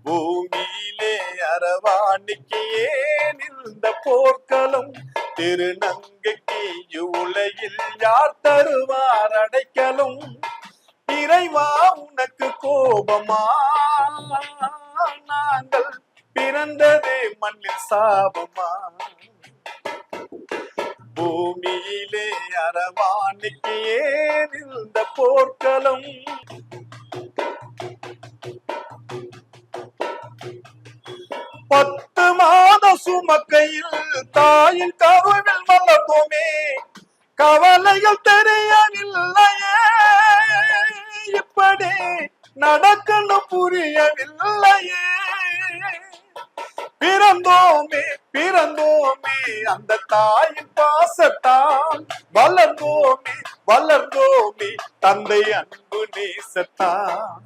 பூமியிலே அரவாணிக்கு ஏன் இந்த போர்க்களம்? திருநங்கைக்கு உலகில் யார் தருவார் அடைக்கலும்? இறைவா உனக்கு கோபமா? நாங்கள் பிறந்ததே மண்ணில் சாபமா? பூமியிலே அரவாணிக்கு ஏன் இந்த போர்க்களம்? 10 மாதம் சுமக்கையில் தாயின் கருவில் வளர்ந்தோமே, கவலைகள் தெரியவில்லையே, இப்படி நடக்கணும் புரியவில்லையே. பிறந்தோமே பிறந்தோமே அந்த தாயின் பாசத்தான், வளர்ந்தோமே வளர்ந்தோமே தந்தை அன்பு நேசத்தான்.